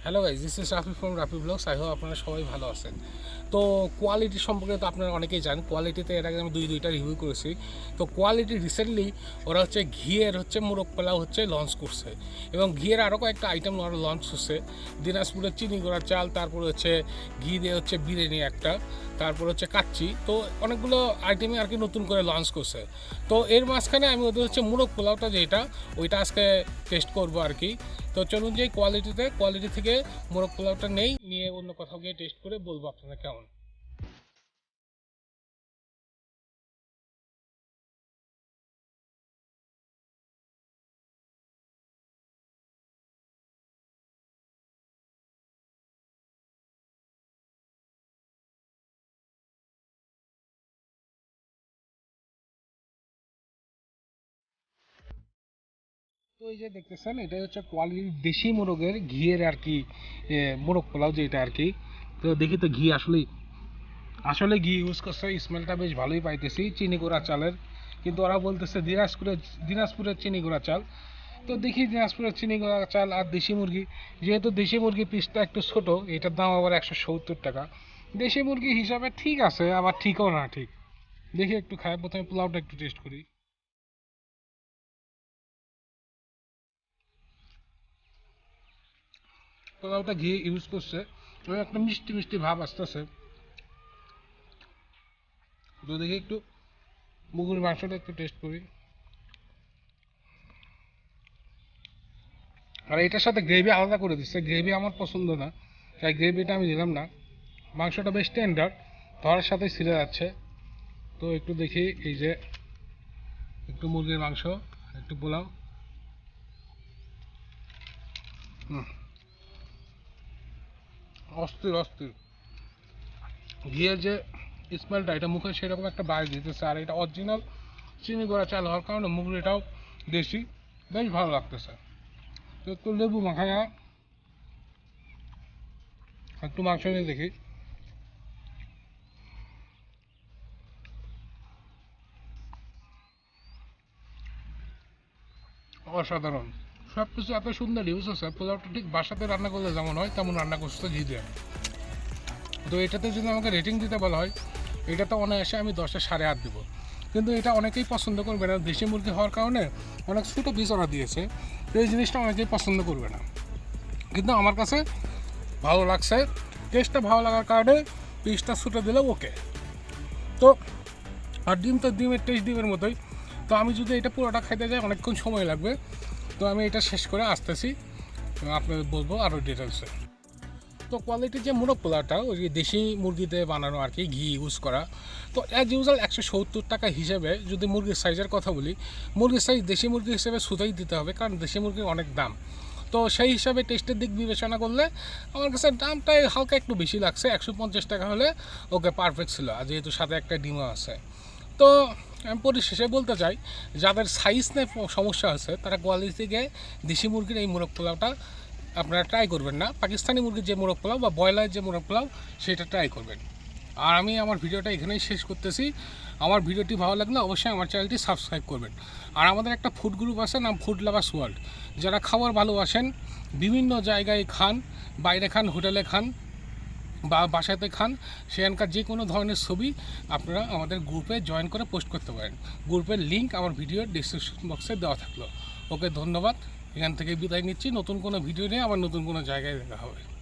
Hello guys, this is Rafi from Rafi blogs. I hope আপনারা সবাই ভালো আছেন। তো কোয়ালিটি সম্পর্কে তো আপনারা অনেকেই জানেন। কোয়ালিটিতে এর আগে আমি দুইটা রিভিউ করেছি। তো কোয়ালিটি রিসেন্টলি ওরা ঘিয়ের মোরগ পোলাও লঞ্চ করছে, এবং ঘিয়ের আরও কয়েকটা আইটেম ওরা লঞ্চ করছে। দিনাজপুরের চিনি গুঁড়া চাল, তারপরে ঘি দিয়ে বিরিয়ানি একটা, তারপর কাচ্চি। তো অনেকগুলো আইটেমই আর কি নতুন করে লঞ্চ করছে। তো এর মাঝখানে আমি ওদের মোরগ পোলাওটা যেটা ওইটা আজকে টেস্ট করবো আর কি। তো চলুন যে কোয়ালিটি থেকে মোরগ পোলাওটা নিয়ে অন্য কোথাও গিয়ে টেস্ট করে বলবো আপনারা কেমন। তো এই যে দেখতেছেন, এটাই কোয়ালিটির দেশি মোরগের ঘিয়ের আর কি মোরগ পোলাও যেটা আর কি। তো দেখি তো ঘি আসলে আসলে ঘি ইউজ করছে, স্মেলটা বেশ ভালোই পাইতেছি চিনি গুঁড়া চালের। কিন্তু ওরা বলতেছে দিনাজপুরের চিনি গুঁড়া চাল। তো দেখি দিনাজপুরের চিনি গুঁড়া চাল আর দেশি মুরগি, যেহেতু দেশি মুরগি পিসটা একটু ছোট, এটার দাম আবার 170 টাকা। দেশি মুরগি হিসাবে ঠিক আছে, আবার ঠিকও না ঠিক। দেখি একটু খাই, প্রথমে পোলাওটা একটু টেস্ট করি। পোলাওটা ঘি ইউজ করছে, ওই একটা মিষ্টি মিষ্টি ভাব আসতেছে। তো দেখি একটু মুরগির মাংসটা একটু টেস্ট করি। আর এটার সাথে গ্রেভি আলাদা করে দিচ্ছে, গ্রেভি আমার পছন্দ না, তাই গ্রেভিটা আমি দিলাম না। মাংসটা বেশ টেন্ডার, ধরার সাথে ছিঁড়ে যাচ্ছে। তো একটু দেখি, এই যে একটু মুরগির মাংস, একটু পোলাও। হুম, অস্থির অস্থির। ঘিয়ের যে স্মেলটা, এটা মুখে সেরকম একটা বাইরে দিতেছে। আর এটা অরিজিনাল চিনি গুঁড়া চাল হওয়ার কারণে মুরগিটাও দেশি, বেশ ভালো লাগতেছে। তো একটু লেবু মাখায়া একটু মাংস নিয়ে দেখি। অসাধারণ, সব কিছু এত সুন্দর ইউজ আছে। পোলাওটা ঠিক বাসাতে রান্না করলে যেমন হয় তেমন রান্না করছে ঘি দিয়ে। তো এটাতে যদি আমাকে রেটিং দিতে বলা হয়, এটাতে অনায়াসে আমি 10-এ 8.5 দেবো। কিন্তু এটা অনেকেই পছন্দ করবে না, দেশি মুরগি হওয়ার কারণে অনেক ছোটো পিস ওরা দিয়েছে। তো এই জিনিসটা অনেকেই পছন্দ করবে না, কিন্তু আমার কাছে ভালো লাগছে। টেস্টটা ভালো লাগার কারণে পিসটা ছোটো দিলেও ওকে। তো আর ডিম তো ডিমের টেস্ট ডিমের মতোই। তো আমি যদি এটা পুরোটা খাইতে যাই অনেকক্ষণ সময় লাগবে। তো আমি এটা শেষ করে আসতেছি, আপনাদের বলবো আরও ডিটেলসে। তো কোয়ালিটির যে মোরগ পোলাওটা, ওই যে দেশি মুরগিতে বানানো আর কি, ঘি ইউজ করা। তো অ্যাজ ইউজুয়াল 170 টাকা হিসেবে যদি মুরগির সাইজের কথা বলি, মুরগির সাইজ দেশি মুরগি হিসেবে সুতাই দিতে হবে, কারণ দেশি মুরগির অনেক দাম। তো সেই হিসাবে টেস্টের দিক বিবেচনা করলে আমার কাছে দামটাই হালকা একটু বেশি লাগছে। 150 টাকা হলে ওকে পারফেক্ট ছিল, আর যেহেতু সাথে একটা ডিমও আছে। তো আমি পরিশেষে বলতে চাই, যাদের সাইজ নিয়ে সমস্যা আছে তারা কোয়ালিটি থেকে দেশি মুরগির এই মোরগ পোলাওটা আপনারা ট্রাই করবেন না। পাকিস্তানি মুরগির যে মোরগ পোলাও বা ব্রয়লারের যে মোরগ পোলাও, সেটা ট্রাই করবেন। আর আমি আমার ভিডিওটা এখানেই শেষ করতেছি। আমার ভিডিওটি ভালো লাগলে অবশ্যই আমার চ্যানেলটি সাবস্ক্রাইব করবেন। আর আমাদের একটা ফুড গ্রুপ আছে, নাম ফুড লাভার্স ওয়ার্ল্ড। যারা খাবার ভালোবাসেন, বিভিন্ন জায়গায় খান, বাইরে খান, হোটেলে খান বা বাসাতে খান, সেখানকার যে কোনো ধরনের ছবি আপনারা আমাদের গ্রুপে জয়েন করে পোস্ট করতে পারেন। গ্রুপের লিঙ্ক আমার ভিডিওর ডিসক্রিপশন বক্সে দেওয়া থাকলো। ওকে, ধন্যবাদ। এখান থেকে বিদায় নিচ্ছি। নতুন কোনো ভিডিও নিয়ে আবার নতুন কোনো জায়গায় দেখা হবে।